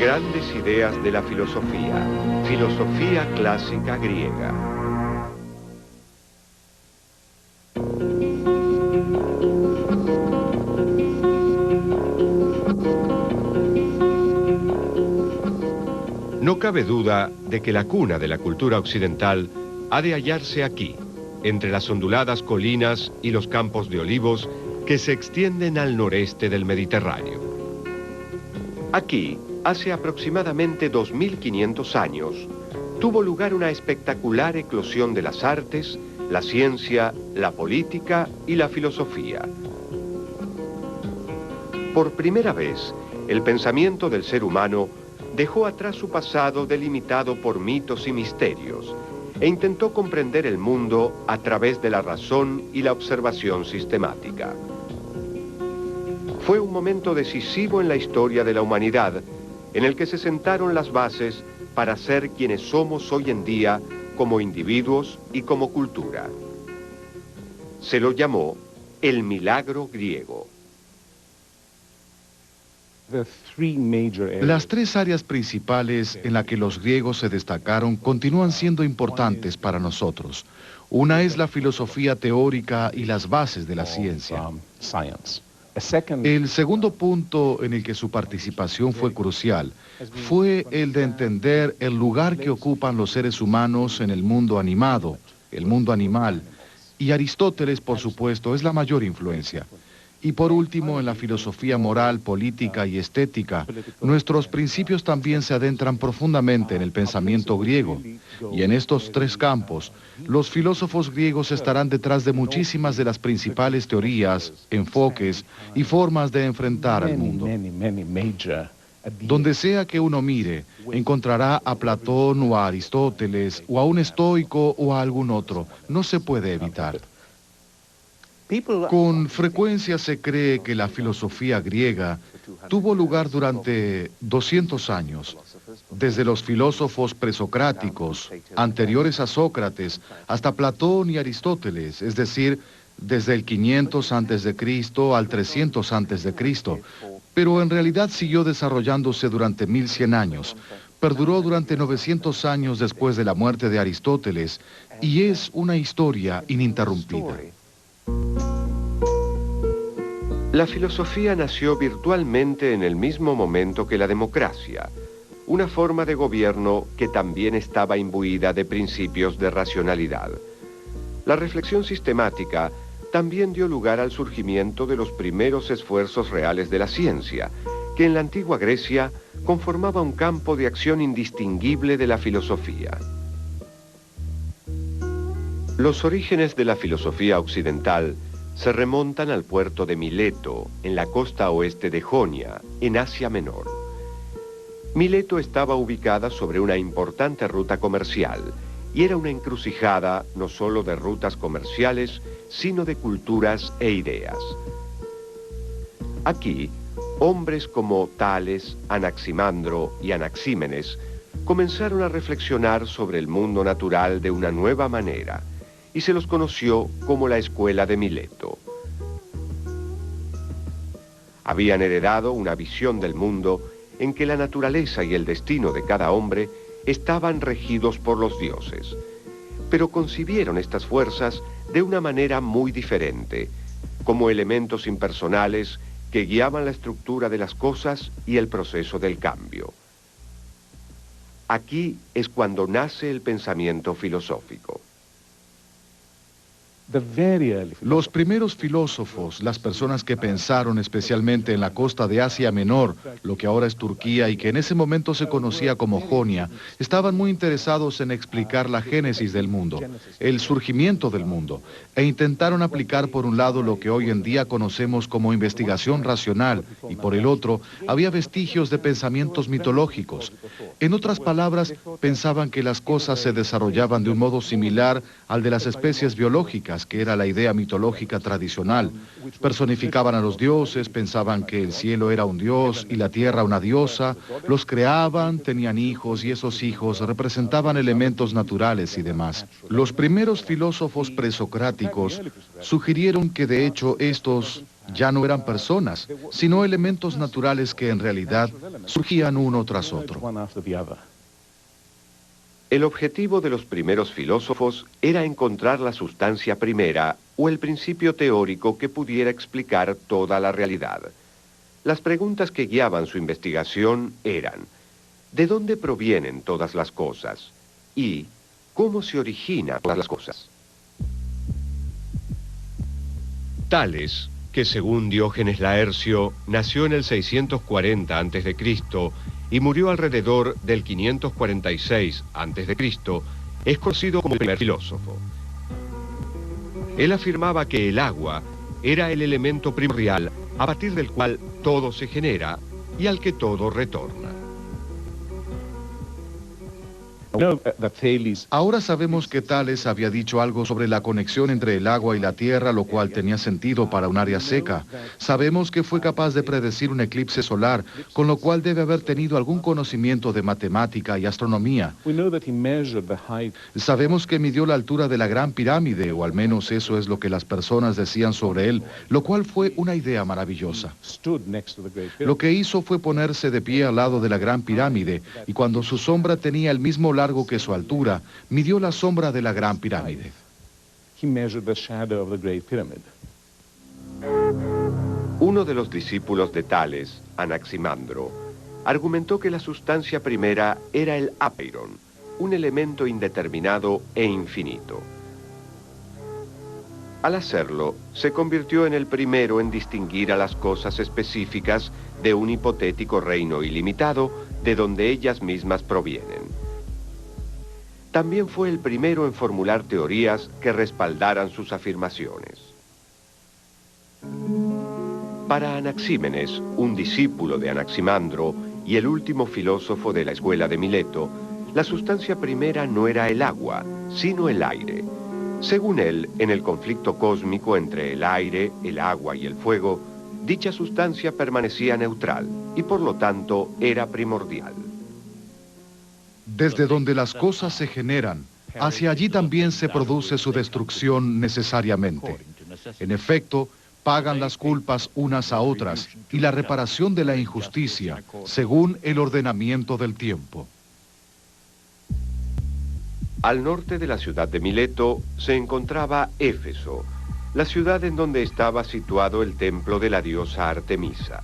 Grandes ideas de la filosofía. Filosofía clásica griega. No cabe duda de que la cuna de la cultura occidental ha de hallarse aquí, entre las onduladas colinas y los campos de olivos que se extienden al noreste del Mediterráneo. Aquí, hace aproximadamente 2500 años, tuvo lugar una espectacular eclosión de las artes, la ciencia, la política y la filosofía. Por primera vez, el pensamiento del ser humano dejó atrás su pasado delimitado por mitos y misterios e intentó comprender el mundo a través de la razón y la observación sistemática. Fue un momento decisivo en la historia de la humanidad, en el que se sentaron las bases para ser quienes somos hoy en día como individuos y como cultura. Se lo llamó el milagro griego. Las tres áreas principales en las que los griegos se destacaron continúan siendo importantes para nosotros. Una es la filosofía teórica y las bases de la ciencia. El segundo punto en el que su participación fue crucial fue el de entender el lugar que ocupan los seres humanos en el mundo animado, el mundo animal, y Aristóteles, por supuesto, es la mayor influencia. Y por último, en la filosofía moral, política y estética, nuestros principios también se adentran profundamente en el pensamiento griego. Y en estos tres campos, los filósofos griegos estarán detrás de muchísimas de las principales teorías, enfoques y formas de enfrentar al mundo. Donde sea que uno mire, encontrará a Platón o a Aristóteles, o a un estoico o a algún otro. No se puede evitar. Con frecuencia se cree que la filosofía griega tuvo lugar durante 200 años, desde los filósofos presocráticos, anteriores a Sócrates, hasta Platón y Aristóteles, es decir, desde el 500 a.C. al 300 a.C., pero en realidad siguió desarrollándose durante 1100 años, perduró durante 900 años después de la muerte de Aristóteles, y es una historia ininterrumpida. La filosofía nació virtualmente en el mismo momento que la democracia, una forma de gobierno que también estaba imbuida de principios de racionalidad. La reflexión sistemática también dio lugar al surgimiento de los primeros esfuerzos reales de la ciencia, que en la antigua Grecia conformaba un campo de acción indistinguible de la filosofía. Los orígenes de la filosofía occidental se remontan al puerto de Mileto, en la costa oeste de Jonia, en Asia Menor. Mileto estaba ubicada sobre una importante ruta comercial y era una encrucijada no solo de rutas comerciales, sino de culturas e ideas. Aquí, hombres como Tales, Anaximandro y Anaxímenes comenzaron a reflexionar sobre el mundo natural de una nueva manera, y se los conoció como la Escuela de Mileto. Habían heredado una visión del mundo en que la naturaleza y el destino de cada hombre estaban regidos por los dioses, pero concibieron estas fuerzas de una manera muy diferente, como elementos impersonales que guiaban la estructura de las cosas y el proceso del cambio. Aquí es cuando nace el pensamiento filosófico. Los primeros filósofos, las personas que pensaron especialmente en la costa de Asia Menor, lo que ahora es Turquía y que en ese momento se conocía como Jonia, estaban muy interesados en explicar la génesis del mundo, el surgimiento del mundo, e intentaron aplicar por un lado lo que hoy en día conocemos como investigación racional y por el otro había vestigios de pensamientos mitológicos. En otras palabras, pensaban que las cosas se desarrollaban de un modo similar al de las especies biológicas, que era la idea mitológica tradicional. Personificaban a los dioses, pensaban que el cielo era un dios y la tierra una diosa, los creaban, tenían hijos y esos hijos representaban elementos naturales y demás. Los primeros filósofos presocráticos sugirieron que de hecho estos Ya no eran personas, sino elementos naturales que en realidad surgían uno tras otro. El objetivo de los primeros filósofos era encontrar la sustancia primera o el principio teórico que pudiera explicar toda la realidad. Las preguntas que guiaban su investigación eran: ¿de dónde provienen todas las cosas? Y ¿cómo se originan todas las cosas? Tales, que según Diógenes Laercio, nació en el 640 a.C. y murió alrededor del 546 a.C., es conocido como el primer filósofo. Él afirmaba que el agua era el elemento primordial a partir del cual todo se genera y al que todo retorna. Ahora sabemos que Tales había dicho algo sobre la conexión entre el agua y la tierra, lo cual tenía sentido para un área seca. Sabemos que fue capaz de predecir un eclipse solar, con lo cual debe haber tenido algún conocimiento de matemática y astronomía. Sabemos que midió la altura de la Gran Pirámide, o al menos eso es lo que las personas decían sobre él, lo cual fue una idea maravillosa. Lo que hizo fue ponerse de pie al lado de la Gran Pirámide, y cuando su sombra tenía el mismo largo que su altura, midió la sombra de la Gran Pirámide. Uno de los discípulos de Tales, Anaximandro, argumentó que la sustancia primera era el apeiron, un elemento indeterminado e infinito. Al hacerlo, se convirtió en el primero en distinguir a las cosas específicas de un hipotético reino ilimitado de donde ellas mismas provienen. También fue el primero en formular teorías que respaldaran sus afirmaciones. Para Anaxímenes, un discípulo de Anaximandro y el último filósofo de la escuela de Mileto, la sustancia primera no era el agua, sino el aire. Según él, en el conflicto cósmico entre el aire, el agua y el fuego, dicha sustancia permanecía neutral y por lo tanto era primordial. Desde donde las cosas se generan, hacia allí también se produce su destrucción necesariamente. En efecto, pagan las culpas unas a otras y la reparación de la injusticia, según el ordenamiento del tiempo. Al norte de la ciudad de Mileto se encontraba Éfeso, la ciudad en donde estaba situado el templo de la diosa Artemisa.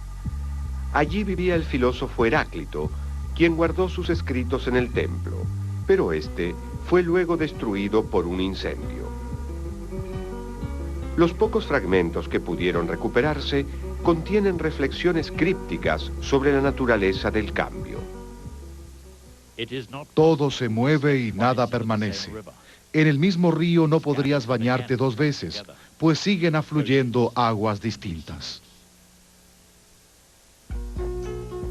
Allí vivía el filósofo Heráclito, quien guardó sus escritos en el templo, pero este fue luego destruido por un incendio. Los pocos fragmentos que pudieron recuperarse contienen reflexiones crípticas sobre la naturaleza del cambio. Todo se mueve y nada permanece. En el mismo río no podrías bañarte dos veces, pues siguen afluyendo aguas distintas.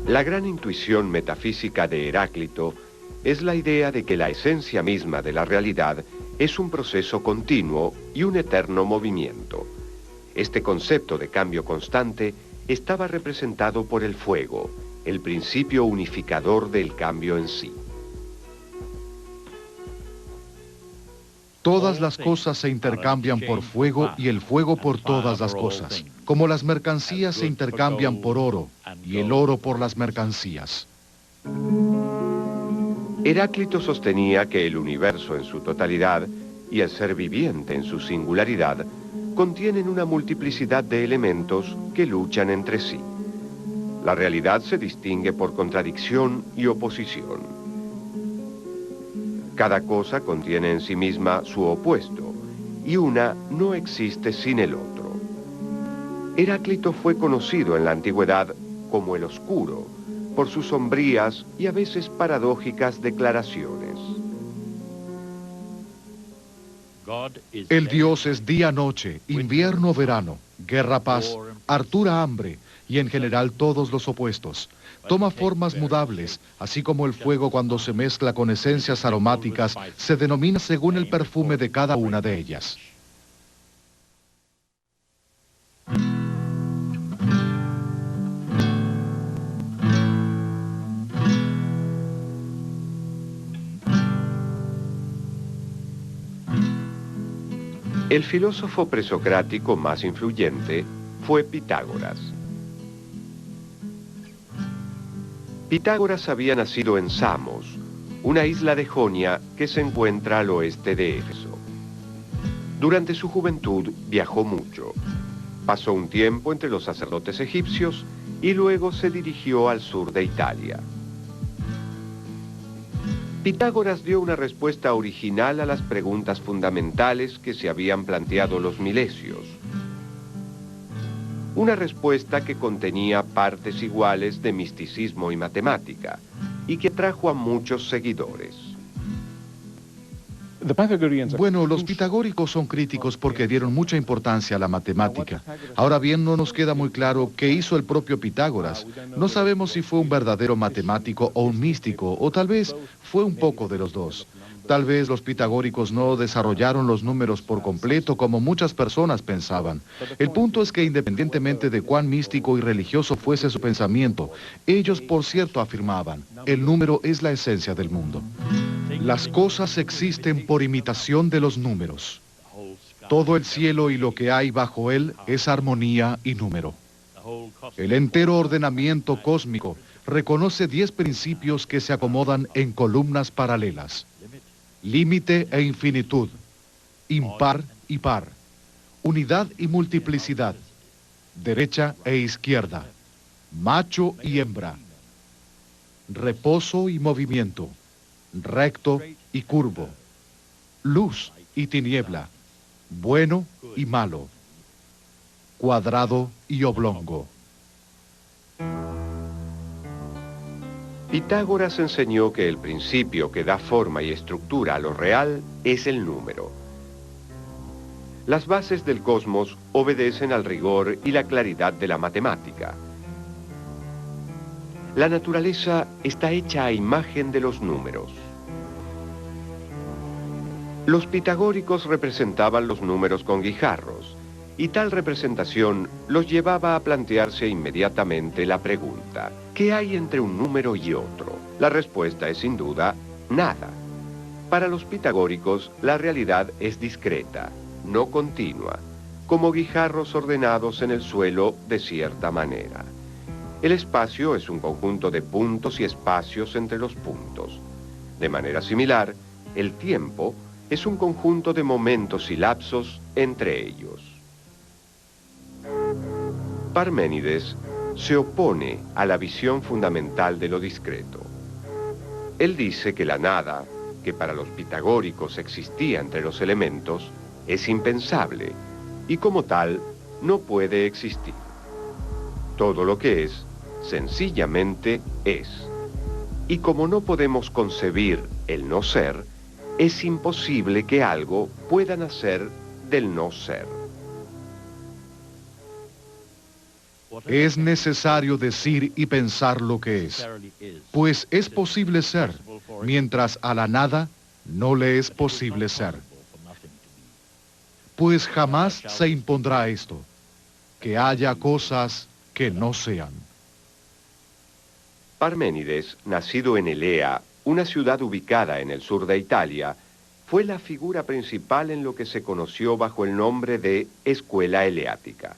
La gran intuición metafísica de Heráclito es la idea de que la esencia misma de la realidad es un proceso continuo y un eterno movimiento. Este concepto de cambio constante estaba representado por el fuego, el principio unificador del cambio en sí. Todas las cosas se intercambian por fuego y el fuego por todas las cosas, como las mercancías se intercambian por oro y el oro por las mercancías. Heráclito sostenía que el universo en su totalidad y el ser viviente en su singularidad contienen una multiplicidad de elementos que luchan entre sí. La realidad se distingue por contradicción y oposición. Cada cosa contiene en sí misma su opuesto, y una no existe sin el otro. Heráclito fue conocido en la antigüedad como el Oscuro, por sus sombrías y a veces paradójicas declaraciones. El Dios es día-noche, invierno-verano, guerra-paz, hartura-hambre, y en general todos los opuestos. Toma formas mudables, así como el fuego cuando se mezcla con esencias aromáticas, se denomina según el perfume de cada una de ellas. El filósofo presocrático más influyente fue Pitágoras. Pitágoras había nacido en Samos, una isla de Jonia que se encuentra al oeste de Éfeso. Durante su juventud viajó mucho. Pasó un tiempo entre los sacerdotes egipcios y luego se dirigió al sur de Italia. Pitágoras dio una respuesta original a las preguntas fundamentales que se habían planteado los milesios. Una respuesta que contenía partes iguales de misticismo y matemática, y que atrajo a muchos seguidores. Bueno, los pitagóricos son críticos porque dieron mucha importancia a la matemática. Ahora bien, no nos queda muy claro qué hizo el propio Pitágoras. No sabemos si fue un verdadero matemático o un místico, o tal vez fue un poco de los dos. Tal vez los pitagóricos no desarrollaron los números por completo como muchas personas pensaban. El punto es que independientemente de cuán místico y religioso fuese su pensamiento, ellos por cierto afirmaban, el número es la esencia del mundo. Las cosas existen por imitación de los números. Todo el cielo y lo que hay bajo él es armonía y número. El entero ordenamiento cósmico reconoce 10 principios que se acomodan en columnas paralelas. Límite e infinitud, impar y par, unidad y multiplicidad, derecha e izquierda, macho y hembra, reposo y movimiento, recto y curvo, luz y tiniebla, bueno y malo, cuadrado y oblongo. Pitágoras enseñó que el principio que da forma y estructura a lo real es el número. Las bases del cosmos obedecen al rigor y la claridad de la matemática. La naturaleza está hecha a imagen de los números. Los pitagóricos representaban los números con guijarros, y tal representación los llevaba a plantearse inmediatamente la pregunta, ¿qué hay entre un número y otro? La respuesta es sin duda, nada. Para los pitagóricos, la realidad es discreta, no continua, como guijarros ordenados en el suelo de cierta manera. El espacio es un conjunto de puntos y espacios entre los puntos. De manera similar, el tiempo es un conjunto de momentos y lapsos entre ellos. Parménides se opone a la visión fundamental de lo discreto. Él dice que la nada, que para los pitagóricos existía entre los elementos, es impensable y como tal no puede existir. Todo lo que es, sencillamente es. Y como no podemos concebir el no ser, es imposible que algo pueda nacer del no ser. Es necesario decir y pensar lo que es, pues es posible ser, mientras a la nada no le es posible ser. Pues jamás se impondrá esto, que haya cosas que no sean. Parménides, nacido en Elea, una ciudad ubicada en el sur de Italia, fue la figura principal en lo que se conoció bajo el nombre de Escuela Eleática.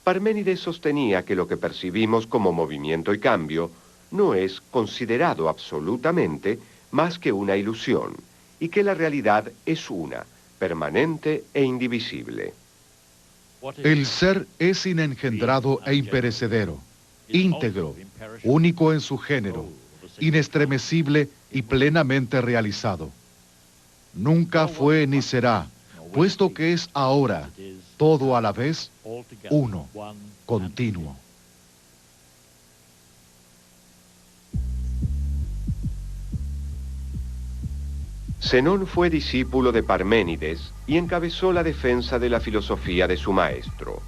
Parménides sostenía que lo que percibimos como movimiento y cambio no es considerado absolutamente más que una ilusión, y que la realidad es una, permanente e indivisible. El ser es inengendrado e imperecedero, íntegro, único en su género, inestremecible y plenamente realizado. Nunca fue ni será, puesto que es ahora, todo a la vez, uno, continuo. Zenón fue discípulo de Parménides y encabezó la defensa de la filosofía de su maestro.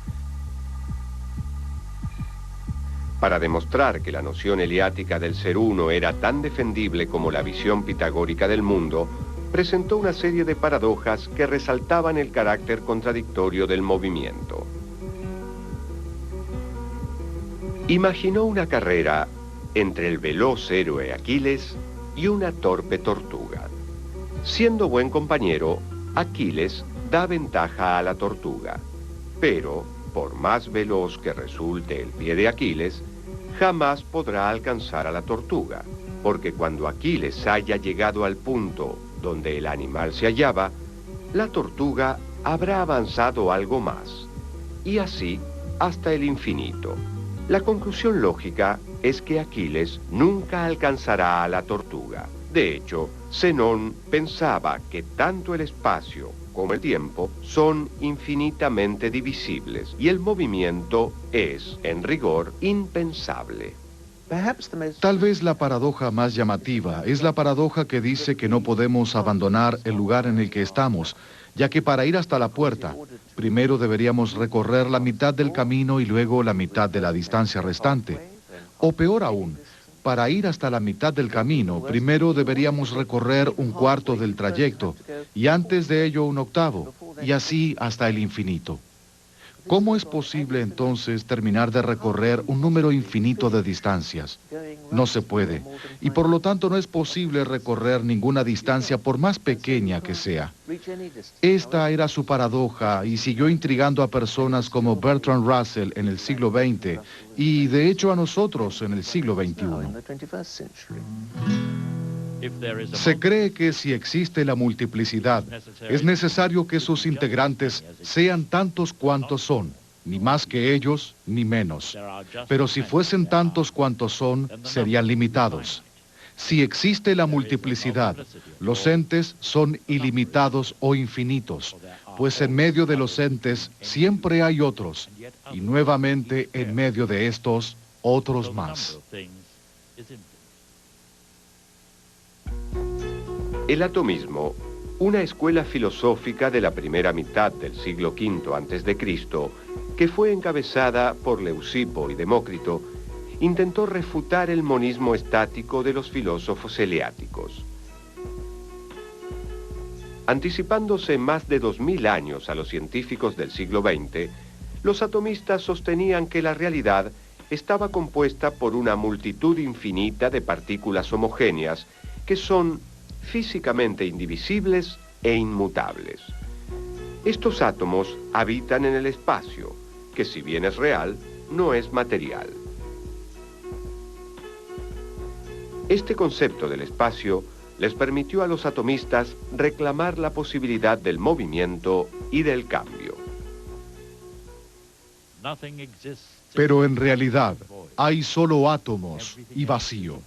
Para demostrar que la noción eleática del ser uno era tan defendible como la visión pitagórica del mundo, presentó una serie de paradojas que resaltaban el carácter contradictorio del movimiento. Imaginó una carrera entre el veloz héroe Aquiles y una torpe tortuga. Siendo buen compañero, Aquiles da ventaja a la tortuga, pero, por más veloz que resulte el pie de Aquiles, jamás podrá alcanzar a la tortuga, porque cuando Aquiles haya llegado al punto donde el animal se hallaba, la tortuga habrá avanzado algo más, y así hasta el infinito. La conclusión lógica es que Aquiles nunca alcanzará a la tortuga. De hecho, Zenón pensaba que tanto el espacio como el tiempo son infinitamente divisibles y el movimiento es, en rigor, impensable. Tal vez la paradoja más llamativa es la paradoja que dice que no podemos abandonar el lugar en el que estamos, ya que para ir hasta la puerta, primero deberíamos recorrer la mitad del camino y luego la mitad de la distancia restante. O peor aún, para ir hasta la mitad del camino, primero deberíamos recorrer un cuarto del trayecto, y antes de ello un octavo, y así hasta el infinito. ¿Cómo es posible entonces terminar de recorrer un número infinito de distancias? No se puede, y por lo tanto no es posible recorrer ninguna distancia por más pequeña que sea. Esta era su paradoja y siguió intrigando a personas como Bertrand Russell en el siglo XX y de hecho a nosotros en el siglo XXI. Se cree que si existe la multiplicidad, es necesario que sus integrantes sean tantos cuantos son, ni más que ellos, ni menos. Pero si fuesen tantos cuantos son, serían limitados. Si existe la multiplicidad, los entes son ilimitados o infinitos, pues en medio de los entes siempre hay otros, y nuevamente en medio de estos, otros más. El atomismo, una escuela filosófica de la primera mitad del siglo V a.C., que fue encabezada por Leucipo y Demócrito, intentó refutar el monismo estático de los filósofos eleáticos. Anticipándose más de 2000 años a los científicos del siglo XX, los atomistas sostenían que la realidad estaba compuesta por una multitud infinita de partículas homogéneas que son físicamente indivisibles e inmutables. Estos átomos habitan en el espacio, que si bien es real, no es material. Este concepto del espacio les permitió a los atomistas reclamar la posibilidad del movimiento y del cambio. Pero en realidad hay solo átomos y vacío.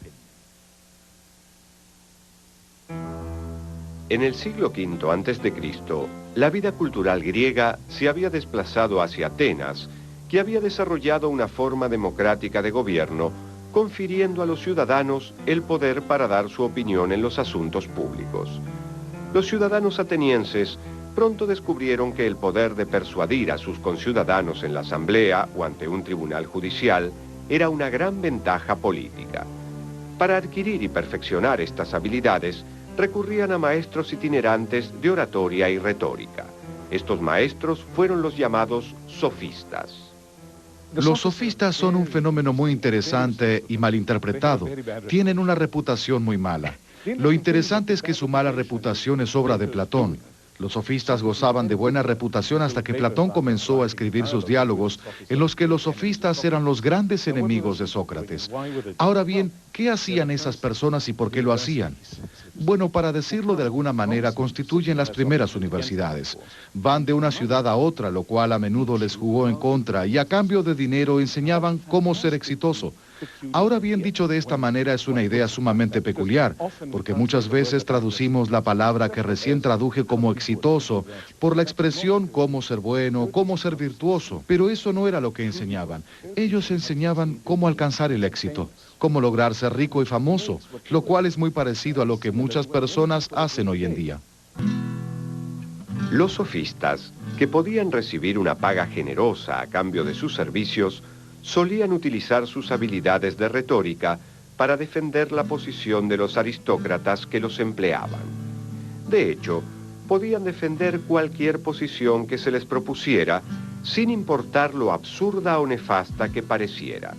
En el siglo V a.C., la vida cultural griega se había desplazado hacia Atenas, que había desarrollado una forma democrática de gobierno, confiriendo a los ciudadanos el poder para dar su opinión en los asuntos públicos. Los ciudadanos atenienses pronto descubrieron que el poder de persuadir a sus conciudadanos en la asamblea o ante un tribunal judicial era una gran ventaja política. Para adquirir y perfeccionar estas habilidades, recurrían a maestros itinerantes de oratoria y retórica. Estos maestros fueron los llamados sofistas. Los sofistas son un fenómeno muy interesante y malinterpretado. Tienen una reputación muy mala. Lo interesante es que su mala reputación es obra de Platón. Los sofistas gozaban de buena reputación hasta que Platón comenzó a escribir sus diálogos, en los que los sofistas eran los grandes enemigos de Sócrates. Ahora bien, ¿qué hacían esas personas y por qué lo hacían? Bueno, para decirlo de alguna manera, constituyen las primeras universidades. Van de una ciudad a otra, lo cual a menudo les jugó en contra, y a cambio de dinero enseñaban cómo ser exitoso. Ahora bien, dicho de esta manera, es una idea sumamente peculiar, porque muchas veces traducimos la palabra que recién traduje como exitoso por la expresión cómo ser bueno, cómo ser virtuoso. Pero eso no era lo que enseñaban. Ellos enseñaban cómo alcanzar el éxito, cómo lograr ser rico y famoso, lo cual es muy parecido a lo que muchas personas hacen hoy en día. Los sofistas, que podían recibir una paga generosa a cambio de sus servicios, solían utilizar sus habilidades de retórica para defender la posición de los aristócratas que los empleaban. De hecho, podían defender cualquier posición que se les propusiera, sin importar lo absurda o nefasta que pareciera.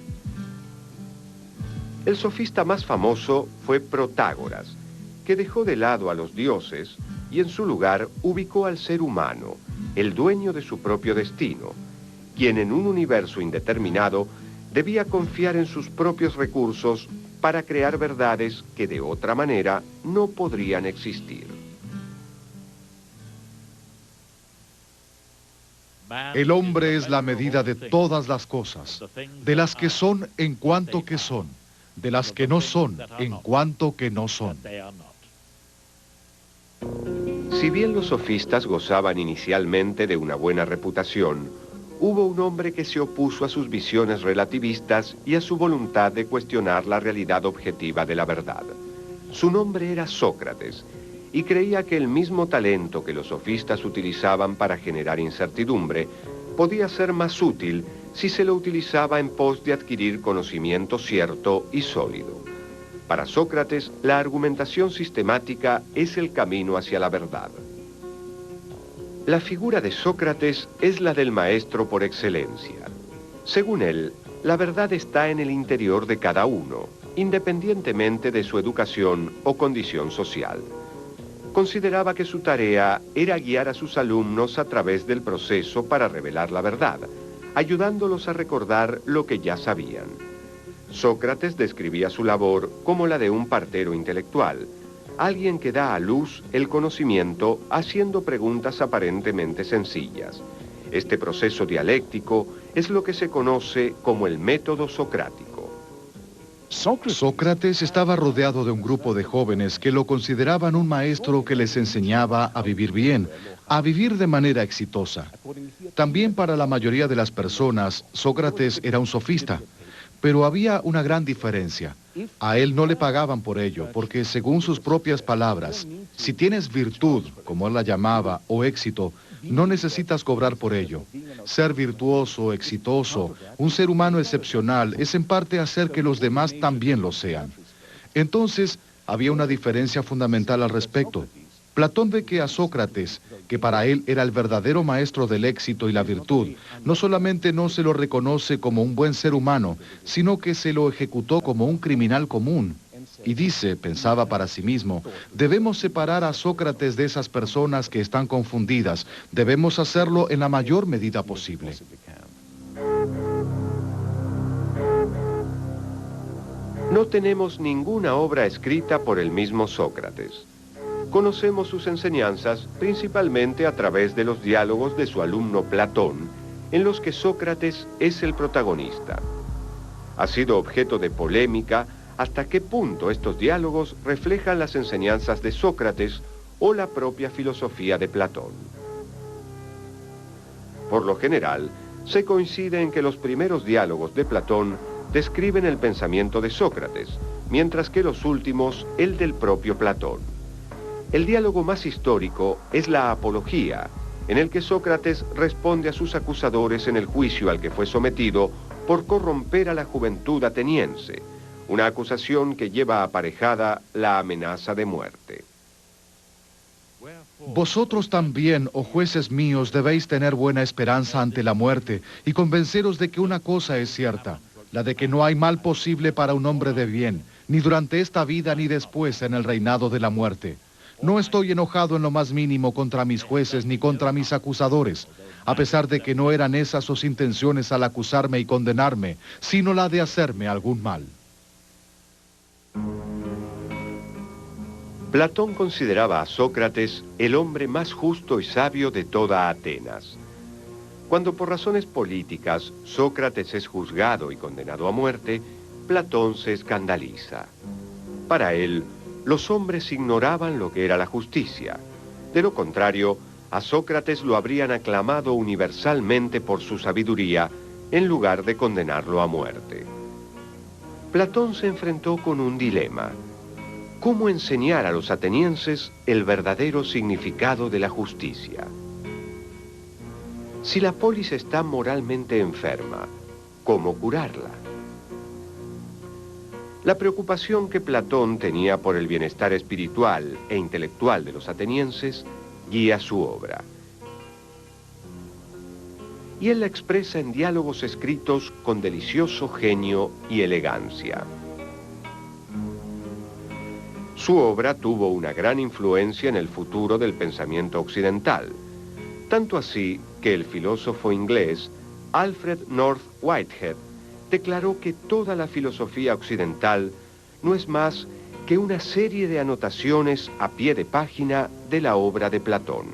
El sofista más famoso fue Protágoras, que dejó de lado a los dioses y en su lugar ubicó al ser humano, el dueño de su propio destino, quien en un universo indeterminado debía confiar en sus propios recursos para crear verdades que de otra manera no podrían existir. El hombre es la medida de todas las cosas, de las que son en cuanto que son, de las que no son en cuanto que no son. Si bien los sofistas gozaban inicialmente de una buena reputación, hubo un hombre que se opuso a sus visiones relativistas y a su voluntad de cuestionar la realidad objetiva de la verdad. Su nombre era Sócrates, y creía que el mismo talento que los sofistas utilizaban para generar incertidumbre podía ser más útil si se lo utilizaba en pos de adquirir conocimiento cierto y sólido. Para Sócrates, la argumentación sistemática es el camino hacia la verdad. La figura de Sócrates es la del maestro por excelencia. Según él, la verdad está en el interior de cada uno, independientemente de su educación o condición social. Consideraba que su tarea era guiar a sus alumnos a través del proceso para revelar la verdad, ayudándolos a recordar lo que ya sabían. Sócrates describía su labor como la de un partero intelectual, alguien que da a luz el conocimiento haciendo preguntas aparentemente sencillas. Este proceso dialéctico es lo que se conoce como el método socrático. Sócrates estaba rodeado de un grupo de jóvenes que lo consideraban un maestro que les enseñaba a vivir bien, a vivir de manera exitosa. También para la mayoría de las personas, Sócrates era un sofista, pero había una gran diferencia. A él no le pagaban por ello, porque según sus propias palabras, si tienes virtud, como él la llamaba, o éxito, no necesitas cobrar por ello. Ser virtuoso, exitoso, un ser humano excepcional, es en parte hacer que los demás también lo sean. Entonces, había una diferencia fundamental al respecto. Platón ve que a Sócrates, que para él era el verdadero maestro del éxito y la virtud, no solamente no se lo reconoce como un buen ser humano, sino que se lo ejecutó como un criminal común. Y dice, pensaba para sí mismo, debemos separar a Sócrates de esas personas que están confundidas, debemos hacerlo en la mayor medida posible. No tenemos ninguna obra escrita por el mismo Sócrates. Conocemos sus enseñanzas principalmente a través de los diálogos de su alumno Platón, en los que Sócrates es el protagonista. Ha sido objeto de polémica hasta qué punto estos diálogos reflejan las enseñanzas de Sócrates o la propia filosofía de Platón. Por lo general, se coincide en que los primeros diálogos de Platón describen el pensamiento de Sócrates, mientras que los últimos el del propio Platón. El diálogo más histórico es la Apología, en el que Sócrates responde a sus acusadores en el juicio al que fue sometido por corromper a la juventud ateniense, una acusación que lleva aparejada la amenaza de muerte. Vosotros también, oh jueces míos, debéis tener buena esperanza ante la muerte y convenceros de que una cosa es cierta, la de que no hay mal posible para un hombre de bien, ni durante esta vida ni después en el reinado de la muerte. No estoy enojado en lo más mínimo contra mis jueces ni contra mis acusadores, a pesar de que no eran esas sus intenciones al acusarme y condenarme, sino la de hacerme algún mal. Platón consideraba a Sócrates el hombre más justo y sabio de toda Atenas. Cuando por razones políticas Sócrates es juzgado y condenado a muerte, Platón se escandaliza. Para él, los hombres ignoraban lo que era la justicia. De lo contrario, a Sócrates lo habrían aclamado universalmente por su sabiduría, en lugar de condenarlo a muerte. Platón se enfrentó con un dilema. ¿Cómo enseñar a los atenienses el verdadero significado de la justicia? Si la polis está moralmente enferma, ¿cómo curarla? La preocupación que Platón tenía por el bienestar espiritual e intelectual de los atenienses guía su obra. Y él la expresa en diálogos escritos con delicioso genio y elegancia. Su obra tuvo una gran influencia en el futuro del pensamiento occidental, tanto así que el filósofo inglés Alfred North Whitehead declaró que toda la filosofía occidental no es más que una serie de anotaciones a pie de página de la obra de Platón.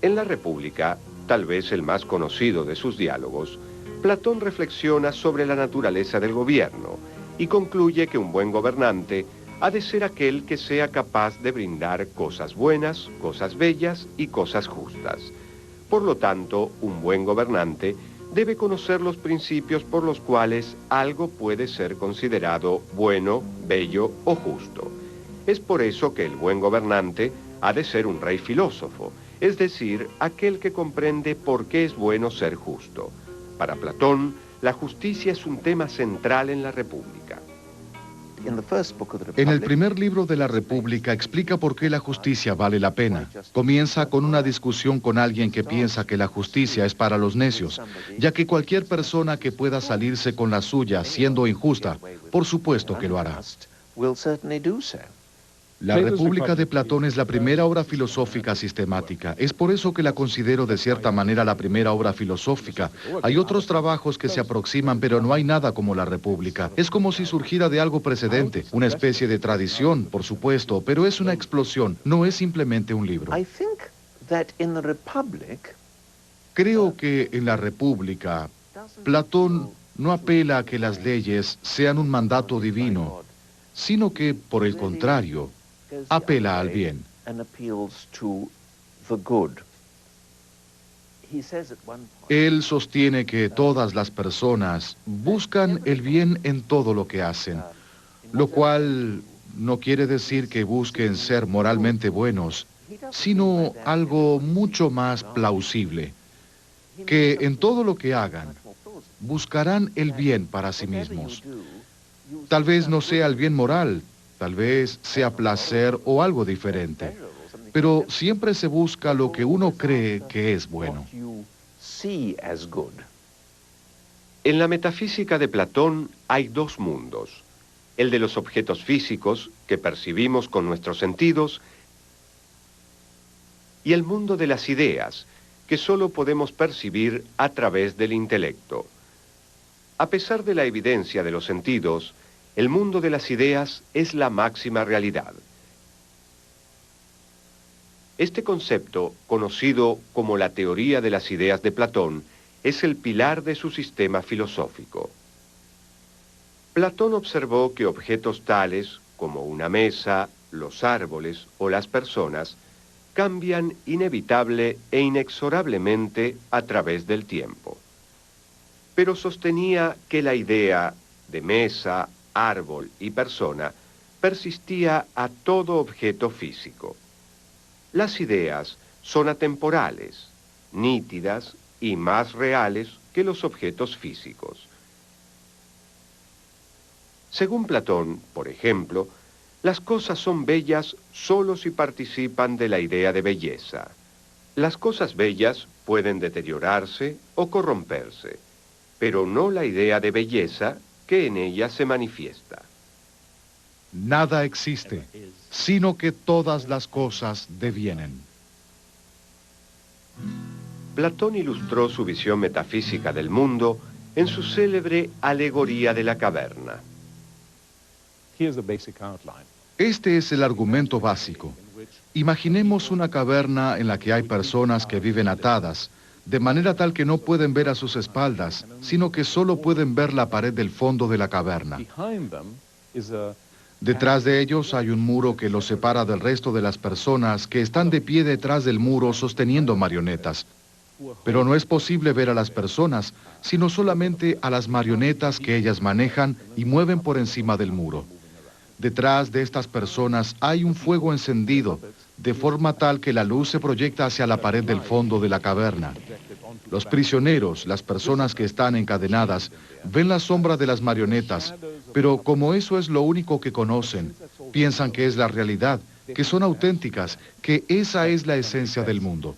En la República, tal vez el más conocido de sus diálogos, Platón reflexiona sobre la naturaleza del gobierno y concluye que un buen gobernante ha de ser aquel que sea capaz de brindar cosas buenas, cosas bellas y cosas justas. Por lo tanto, un buen gobernante debe conocer los principios por los cuales algo puede ser considerado bueno, bello o justo. Es por eso que el buen gobernante ha de ser un rey filósofo, es decir, aquel que comprende por qué es bueno ser justo. Para Platón, la justicia es un tema central en la República. En el primer libro de la República explica por qué la justicia vale la pena. Comienza con una discusión con alguien que piensa que la justicia es para los necios, ya que cualquier persona que pueda salirse con la suya siendo injusta, por supuesto que lo hará. La República de Platón es la primera obra filosófica sistemática. Es por eso que la considero de cierta manera la primera obra filosófica. Hay otros trabajos que se aproximan, pero no hay nada como la República. Es como si surgiera de algo precedente, una especie de tradición, por supuesto, pero es una explosión, no es simplemente un libro. Creo que en la República, Platón no apela a que las leyes sean un mandato divino, sino que, por el contrario, apela al bien. Él sostiene que todas las personas buscan el bien en todo lo que hacen, lo cual no quiere decir que busquen ser moralmente buenos, sino algo mucho más plausible, que en todo lo que hagan buscarán el bien para sí mismos. Tal vez no sea el bien moral, tal vez sea placer o algo diferente, pero siempre se busca lo que uno cree que es bueno. En la metafísica de Platón hay dos mundos, el de los objetos físicos que percibimos con nuestros sentidos y el mundo de las ideas que solo podemos percibir a través del intelecto. A pesar de la evidencia de los sentidos, el mundo de las ideas es la máxima realidad. Este concepto, conocido como la teoría de las ideas de Platón, es el pilar de su sistema filosófico. Platón observó que objetos tales como una mesa, los árboles o las personas cambian inevitable e inexorablemente a través del tiempo. Pero sostenía que la idea de mesa, árbol y persona persistía a todo objeto físico. Las ideas son atemporales, nítidas y más reales que los objetos físicos. Según Platón, por ejemplo, las cosas son bellas solo si participan de la idea de belleza. Las cosas bellas pueden deteriorarse o corromperse, pero no la idea de belleza que en ella se manifiesta. Nada existe, sino que todas las cosas devienen. Platón ilustró su visión metafísica del mundo en su célebre Alegoría de la Caverna. Este es el argumento básico. Imaginemos una caverna en la que hay personas que viven atadas, de manera tal que no pueden ver a sus espaldas, sino que solo pueden ver la pared del fondo de la caverna. Detrás de ellos hay un muro que los separa del resto de las personas que están de pie detrás del muro sosteniendo marionetas. Pero no es posible ver a las personas, sino solamente a las marionetas que ellas manejan y mueven por encima del muro. Detrás de estas personas hay un fuego encendido, de forma tal que la luz se proyecta hacia la pared del fondo de la caverna. Los prisioneros, las personas que están encadenadas, ven la sombra de las marionetas, pero como eso es lo único que conocen, piensan que es la realidad, que son auténticas, que esa es la esencia del mundo.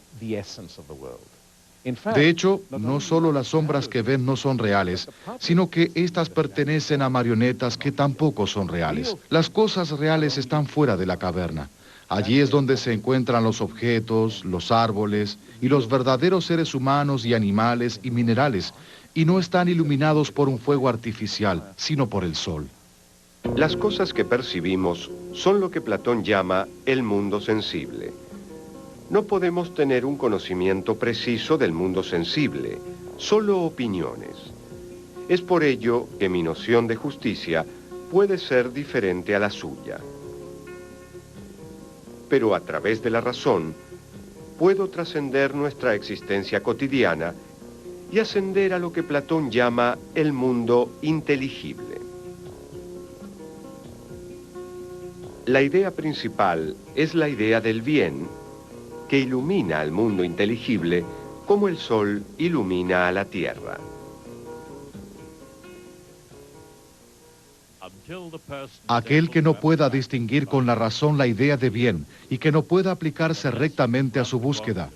De hecho, no solo las sombras que ven no son reales, sino que estas pertenecen a marionetas que tampoco son reales. Las cosas reales están fuera de la caverna. Allí es donde se encuentran los objetos, los árboles y los verdaderos seres humanos y animales y minerales, y no están iluminados por un fuego artificial, sino por el sol. Las cosas que percibimos son lo que Platón llama el mundo sensible. No podemos tener un conocimiento preciso del mundo sensible, solo opiniones. Es por ello que mi noción de justicia puede ser diferente a la suya. Pero a través de la razón, puedo trascender nuestra existencia cotidiana y ascender a lo que Platón llama el mundo inteligible. La idea principal es la idea del bien, que ilumina al mundo inteligible como el sol ilumina a la tierra. Aquel que no pueda distinguir con la razón la idea de bien y que no pueda aplicarse rectamente a su búsqueda,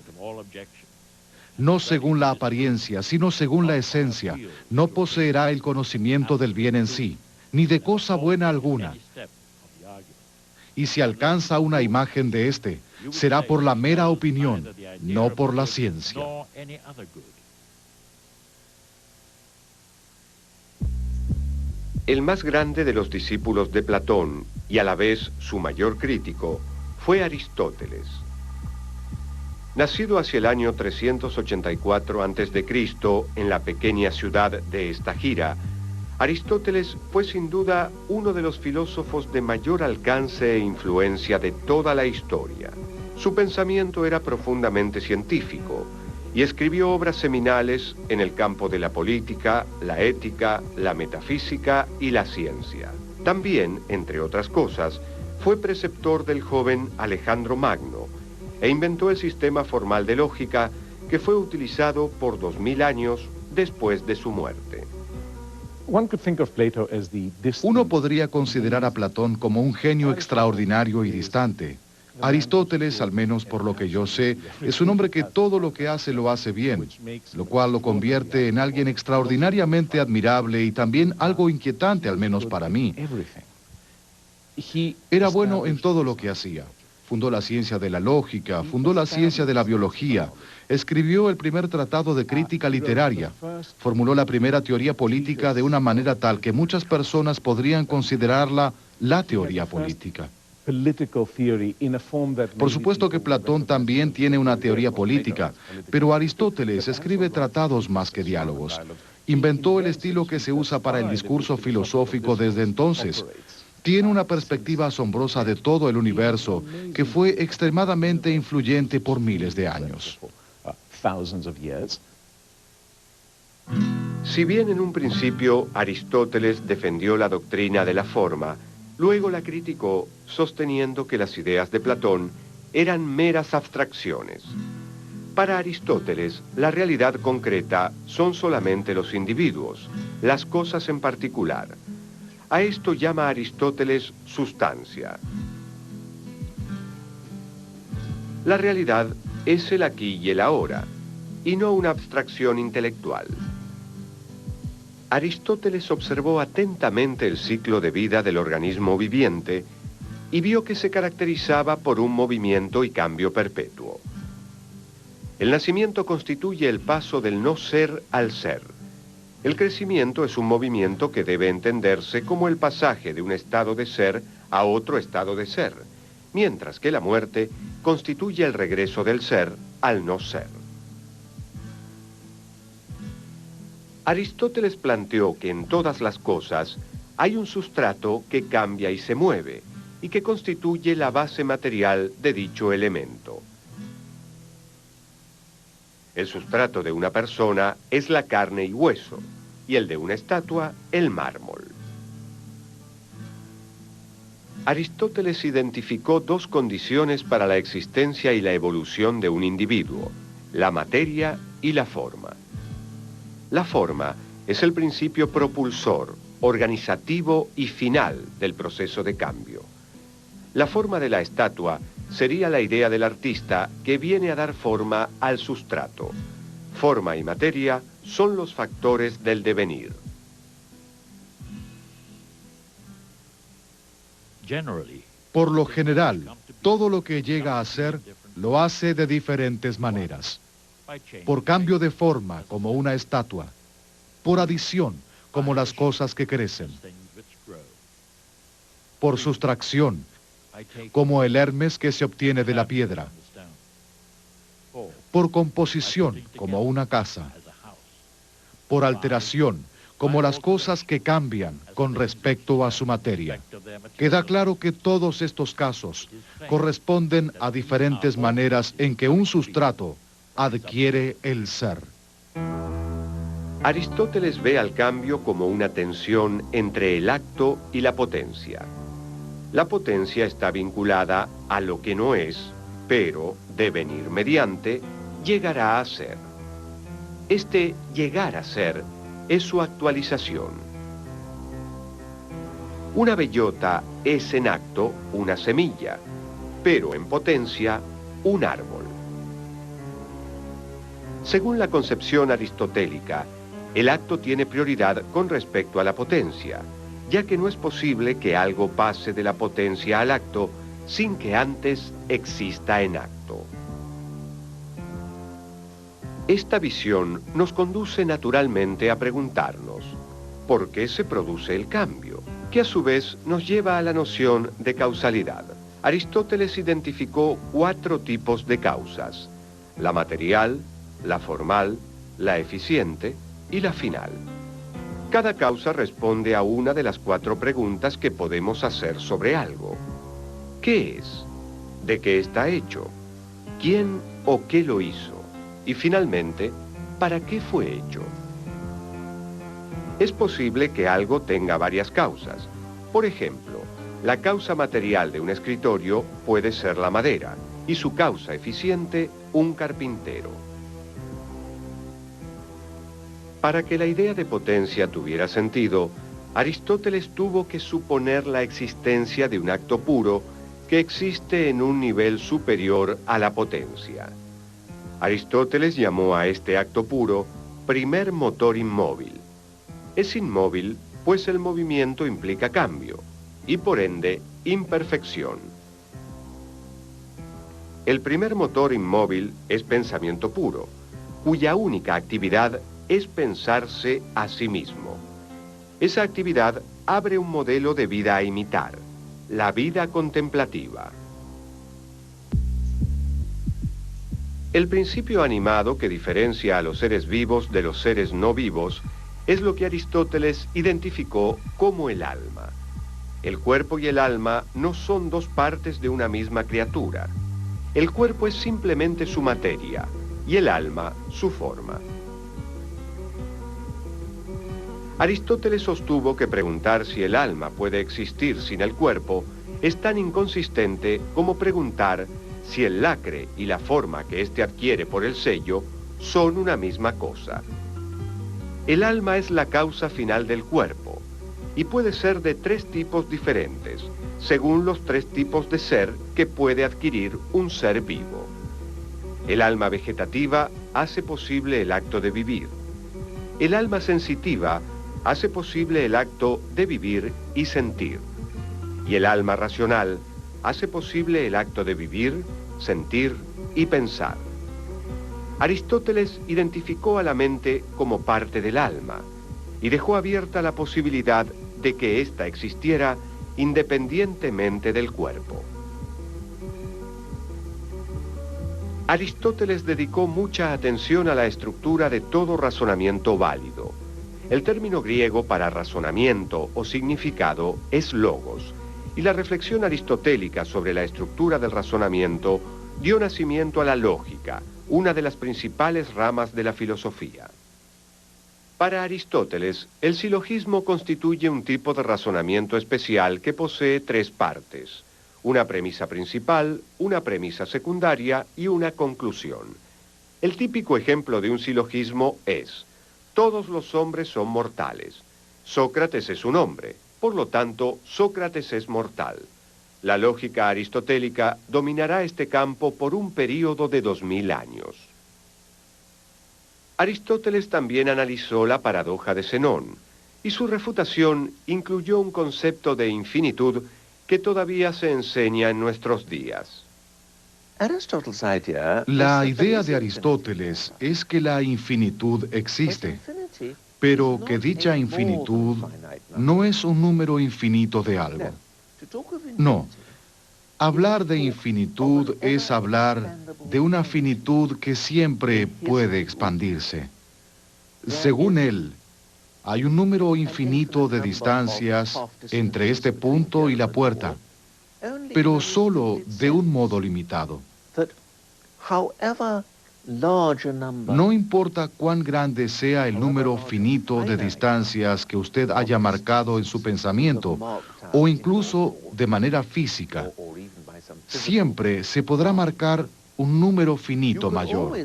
no según la apariencia, sino según la esencia, no poseerá el conocimiento del bien en sí, ni de cosa buena alguna. Y si alcanza una imagen de éste, será por la mera opinión, no por la ciencia. El más grande de los discípulos de Platón, y a la vez su mayor crítico, fue Aristóteles. Nacido hacia el año 384 a.C. en la pequeña ciudad de Estagira, Aristóteles fue sin duda uno de los filósofos de mayor alcance e influencia de toda la historia. Su pensamiento era profundamente científico y escribió obras seminales en el campo de la política, la ética, la metafísica y la ciencia. También, entre otras cosas, fue preceptor del joven Alejandro Magno e inventó el sistema formal de lógica que fue utilizado por 2000 años después de su muerte. Uno podría considerar a Platón como un genio extraordinario y distante. Aristóteles, al menos por lo que yo sé, es un hombre que todo lo que hace lo hace bien, lo cual lo convierte en alguien extraordinariamente admirable y también algo inquietante, al menos para mí. Era bueno en todo lo que hacía. Fundó la ciencia de la lógica, fundó la ciencia de la biología, escribió el primer tratado de crítica literaria, formuló la primera teoría política de una manera tal que muchas personas podrían considerarla la teoría política. Por supuesto que Platón también tiene una teoría política, pero Aristóteles escribe tratados más que diálogos. Inventó el estilo que se usa para el discurso filosófico desde entonces. Tiene una perspectiva asombrosa de todo el universo que fue extremadamente influyente por miles de años. Si bien en un principio Aristóteles defendió la doctrina de la forma, luego la criticó sosteniendo que las ideas de Platón eran meras abstracciones. Para Aristóteles, la realidad concreta son solamente los individuos, las cosas en particular. A esto llama Aristóteles sustancia. La realidad es el aquí y el ahora, y no una abstracción intelectual. Aristóteles observó atentamente el ciclo de vida del organismo viviente y vio que se caracterizaba por un movimiento y cambio perpetuo. El nacimiento constituye el paso del no ser al ser. El crecimiento es un movimiento que debe entenderse como el pasaje de un estado de ser a otro estado de ser, mientras que la muerte constituye el regreso del ser al no ser. Aristóteles planteó que en todas las cosas hay un sustrato que cambia y se mueve, y que constituye la base material de dicho elemento. El sustrato de una persona es la carne y hueso, y el de una estatua, el mármol. Aristóteles identificó dos condiciones para la existencia y la evolución de un individuo, la materia y la forma. La forma es el principio propulsor, organizativo y final del proceso de cambio. La forma de la estatua sería la idea del artista que viene a dar forma al sustrato. Forma y materia son los factores del devenir. Por lo general, todo lo que llega a ser, lo hace de diferentes maneras. Por cambio de forma, como una estatua. Por adición, como las cosas que crecen. Por sustracción, como el Hermes que se obtiene de la piedra. Por composición, como una casa. Por alteración, como las cosas que cambian con respecto a su materia. Queda claro que todos estos casos corresponden a diferentes maneras en que un sustrato adquiere el ser. Aristóteles ve al cambio como una tensión entre el acto y la potencia. La potencia está vinculada a lo que no es, pero, de venir mediante, llegará a ser. Este llegar a ser es su actualización. Una bellota es en acto una semilla, pero en potencia un árbol. Según la concepción aristotélica, el acto tiene prioridad con respecto a la potencia, ya que no es posible que algo pase de la potencia al acto sin que antes exista en acto. Esta visión nos conduce naturalmente a preguntarnos, ¿por qué se produce el cambio? Que a su vez nos lleva a la noción de causalidad. Aristóteles identificó 4 tipos de causas: la material, la formal, la eficiente y la final. Cada causa responde a una de las 4 preguntas que podemos hacer sobre algo. ¿Qué es? ¿De qué está hecho? ¿Quién o qué lo hizo? Y finalmente, ¿para qué fue hecho? Es posible que algo tenga varias causas. Por ejemplo, la causa material de un escritorio puede ser la madera y su causa eficiente, un carpintero. Para que la idea de potencia tuviera sentido, Aristóteles tuvo que suponer la existencia de un acto puro que existe en un nivel superior a la potencia. Aristóteles llamó a este acto puro primer motor inmóvil. Es inmóvil, pues el movimiento implica cambio, y por ende, imperfección. El primer motor inmóvil es pensamiento puro, cuya única actividad es pensarse a sí mismo. Esa actividad abre un modelo de vida a imitar, la vida contemplativa. El principio animado que diferencia a los seres vivos de los seres no vivos es lo que Aristóteles identificó como el alma. El cuerpo y el alma no son 2 partes de una misma criatura. El cuerpo es simplemente su materia y el alma su forma. Aristóteles sostuvo que preguntar si el alma puede existir sin el cuerpo es tan inconsistente como preguntar si el lacre y la forma que éste adquiere por el sello son una misma cosa. El alma es la causa final del cuerpo y puede ser de 3 tipos diferentes, según los 3 tipos de ser que puede adquirir un ser vivo. El alma vegetativa hace posible el acto de vivir. El alma sensitiva hace posible el acto de vivir y sentir. Y el alma racional hace posible el acto de vivir, sentir y pensar. Aristóteles identificó a la mente como parte del alma y dejó abierta la posibilidad de que ésta existiera independientemente del cuerpo. Aristóteles dedicó mucha atención a la estructura de todo razonamiento válido. El término griego para razonamiento o significado es logos, y la reflexión aristotélica sobre la estructura del razonamiento dio nacimiento a la lógica, una de las principales ramas de la filosofía. Para Aristóteles, el silogismo constituye un tipo de razonamiento especial que posee 3 partes: una premisa principal, una premisa secundaria y una conclusión. El típico ejemplo de un silogismo es: todos los hombres son mortales. Sócrates es un hombre, por lo tanto, Sócrates es mortal. La lógica aristotélica dominará este campo por un período de 2000 años. Aristóteles también analizó la paradoja de Zenón, y su refutación incluyó un concepto de infinitud que todavía se enseña en nuestros días. La idea de Aristóteles es que la infinitud existe, pero que dicha infinitud no es un número infinito de algo. No. Hablar de infinitud es hablar de una finitud que siempre puede expandirse. Según él, hay un número infinito de distancias entre este punto y la puerta, pero solo de un modo limitado. No importa cuán grande sea el número finito de distancias que usted haya marcado en su pensamiento, o incluso de manera física, siempre se podrá marcar un número finito mayor.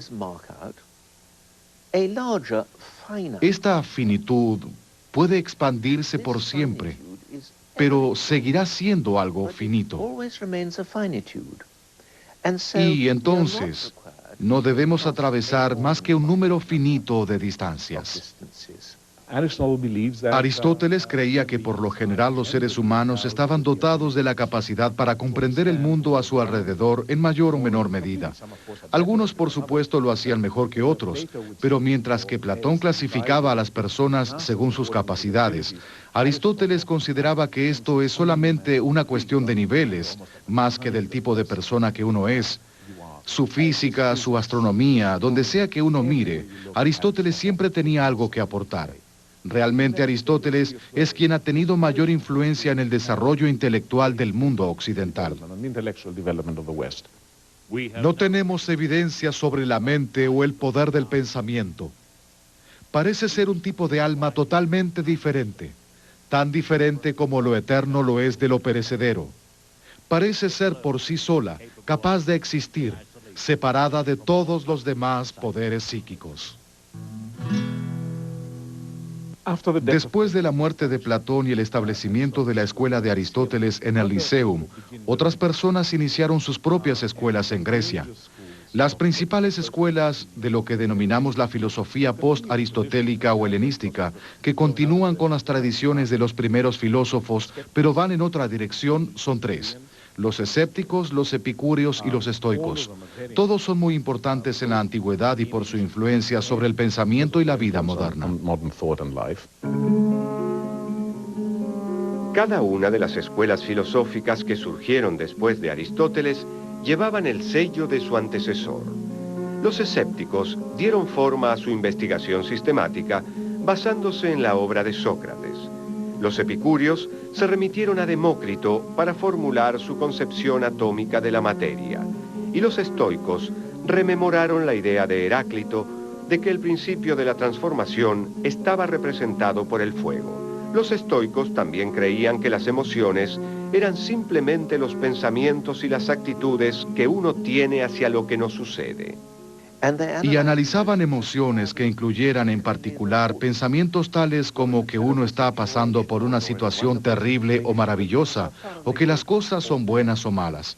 Esta finitud puede expandirse por siempre, pero seguirá siendo algo finito. Y entonces, no debemos atravesar más que un número finito de distancias. Aristóteles creía que por lo general los seres humanos estaban dotados de la capacidad para comprender el mundo a su alrededor en mayor o menor medida. Algunos, por supuesto, lo hacían mejor que otros, pero mientras que Platón clasificaba a las personas según sus capacidades, Aristóteles consideraba que esto es solamente una cuestión de niveles, más que del tipo de persona que uno es. Su física, su astronomía, donde sea que uno mire, Aristóteles siempre tenía algo que aportar. Realmente Aristóteles es quien ha tenido mayor influencia en el desarrollo intelectual del mundo occidental. No tenemos evidencia sobre la mente o el poder del pensamiento. Parece ser un tipo de alma totalmente diferente, tan diferente como lo eterno lo es de lo perecedero. Parece ser por sí sola, capaz de existir, separada de todos los demás poderes psíquicos. Después de la muerte de Platón y el establecimiento de la escuela de Aristóteles en el Liceum, otras personas iniciaron sus propias escuelas en Grecia. Las principales escuelas de lo que denominamos la filosofía post-aristotélica o helenística, que continúan con las tradiciones de los primeros filósofos, pero van en otra dirección, son tres: los escépticos, los epicúreos y los estoicos. Todos son muy importantes en la antigüedad y por su influencia sobre el pensamiento y la vida moderna. Cada una de las escuelas filosóficas que surgieron después de Aristóteles llevaban el sello de su antecesor. Los escépticos dieron forma a su investigación sistemática basándose en la obra de Sócrates. Los epicúreos se remitieron a Demócrito para formular su concepción atómica de la materia, y los estoicos rememoraron la idea de Heráclito de que el principio de la transformación estaba representado por el fuego. Los estoicos también creían que las emociones eran simplemente los pensamientos y las actitudes que uno tiene hacia lo que nos sucede. Y analizaban emociones que incluyeran en particular pensamientos tales como que uno está pasando por una situación terrible o maravillosa, o que las cosas son buenas o malas.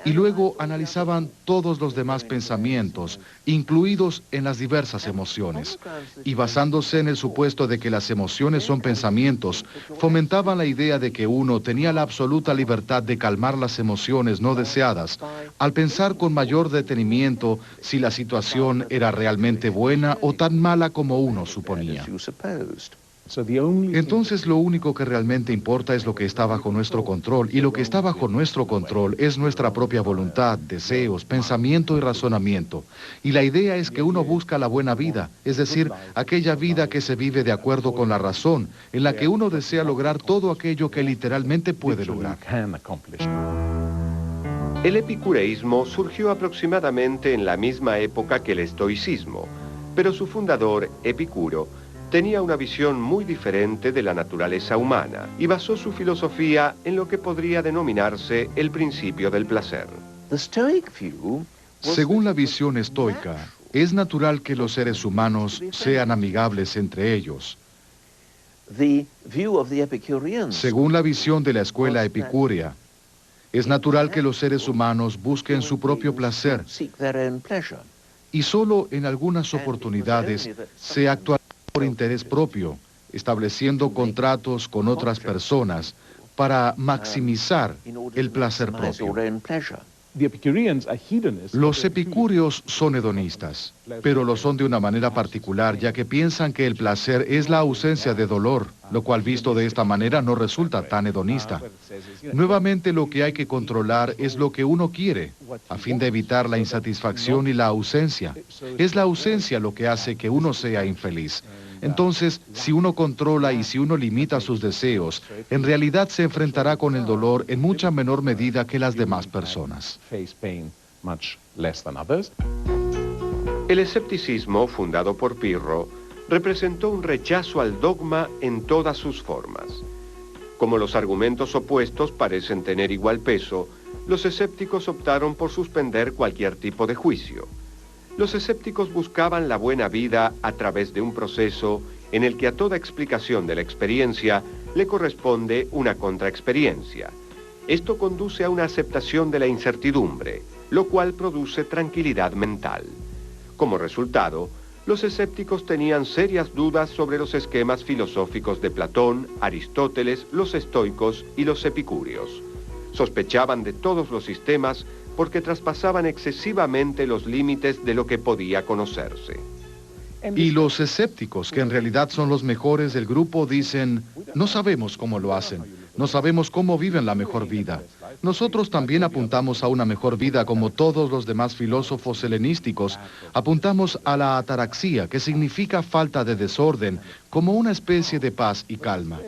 Y luego analizaban todos los demás pensamientos, incluidos en las diversas emociones. Y basándose en el supuesto de que las emociones son pensamientos, fomentaban la idea de que uno tenía la absoluta libertad de calmar las emociones no deseadas, al pensar con mayor detenimiento si la situación era realmente buena o tan mala como uno suponía. Entonces lo único que realmente importa es lo que está bajo nuestro control, y lo que está bajo nuestro control es nuestra propia voluntad, deseos, pensamiento y razonamiento. Y la idea es que uno busca la buena vida, es decir, aquella vida que se vive de acuerdo con la razón, en la que uno desea lograr todo aquello que literalmente puede lograr. El epicureísmo surgió aproximadamente en la misma época que el estoicismo, pero su fundador, Epicuro, tenía una visión muy diferente de la naturaleza humana y basó su filosofía en lo que podría denominarse el principio del placer. Según la visión estoica, es natural que los seres humanos sean amigables entre ellos. Según la visión de la escuela epicúrea, es natural que los seres humanos busquen su propio placer, y solo en algunas oportunidades se actúa por interés propio, estableciendo contratos con otras personas para maximizar el placer propio. Los epicúreos son hedonistas, pero lo son de una manera particular, ya que piensan que el placer es la ausencia de dolor, lo cual visto de esta manera no resulta tan hedonista. Nuevamente, lo que hay que controlar es lo que uno quiere, a fin de evitar la insatisfacción y la ausencia. Es la ausencia lo que hace que uno sea infeliz. Entonces, si uno controla y si uno limita sus deseos, en realidad se enfrentará con el dolor en mucha menor medida que las demás personas. El escepticismo, fundado por Pirro, representó un rechazo al dogma en todas sus formas. Como los argumentos opuestos parecen tener igual peso, los escépticos optaron por suspender cualquier tipo de juicio. Los escépticos buscaban la buena vida a través de un proceso en el que a toda explicación de la experiencia le corresponde una contraexperiencia. Esto conduce a una aceptación de la incertidumbre, lo cual produce tranquilidad mental. Como resultado, los escépticos tenían serias dudas sobre los esquemas filosóficos de Platón, Aristóteles, los estoicos y los epicúreos. Sospechaban de todos los sistemas porque traspasaban excesivamente los límites de lo que podía conocerse. Y los escépticos, que en realidad son los mejores del grupo, dicen, no sabemos cómo lo hacen, no sabemos cómo viven la mejor vida. Nosotros también apuntamos a una mejor vida como todos los demás filósofos helenísticos. Apuntamos a la ataraxia, que significa falta de desorden, como una especie de paz y calma.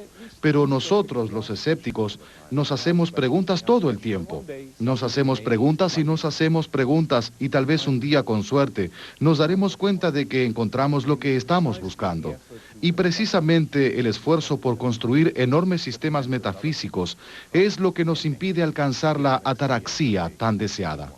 Pero nosotros, los escépticos, nos hacemos preguntas todo el tiempo. Nos hacemos preguntas y nos hacemos preguntas y tal vez un día, con suerte, nos daremos cuenta de que encontramos lo que estamos buscando. Y precisamente el esfuerzo por construir enormes sistemas metafísicos es lo que nos impide alcanzar la ataraxia tan deseada.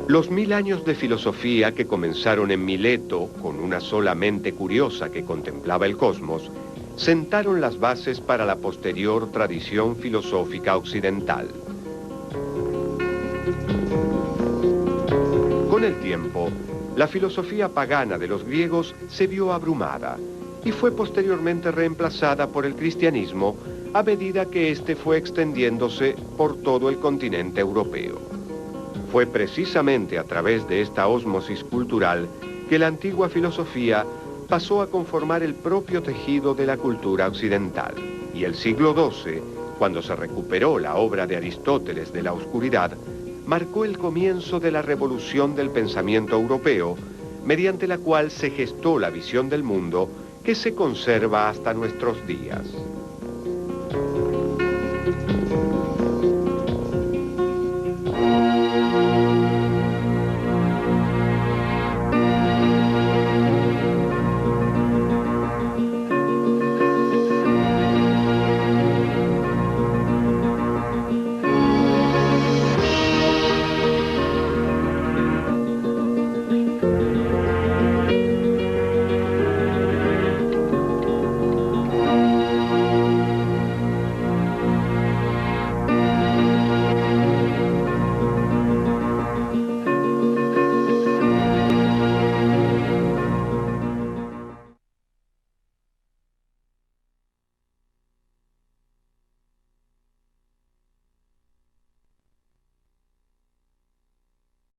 Los 1000 años de filosofía que comenzaron en Mileto, con una sola mente curiosa que contemplaba el cosmos, sentaron las bases para la posterior tradición filosófica occidental. Con el tiempo, la filosofía pagana de los griegos se vio abrumada y fue posteriormente reemplazada por el cristianismo a medida que éste fue extendiéndose por todo el continente europeo. Fue precisamente a través de esta ósmosis cultural que la antigua filosofía pasó a conformar el propio tejido de la cultura occidental. Y el siglo XII, cuando se recuperó la obra de Aristóteles de la oscuridad, marcó el comienzo de la revolución del pensamiento europeo, mediante la cual se gestó la visión del mundo que se conserva hasta nuestros días.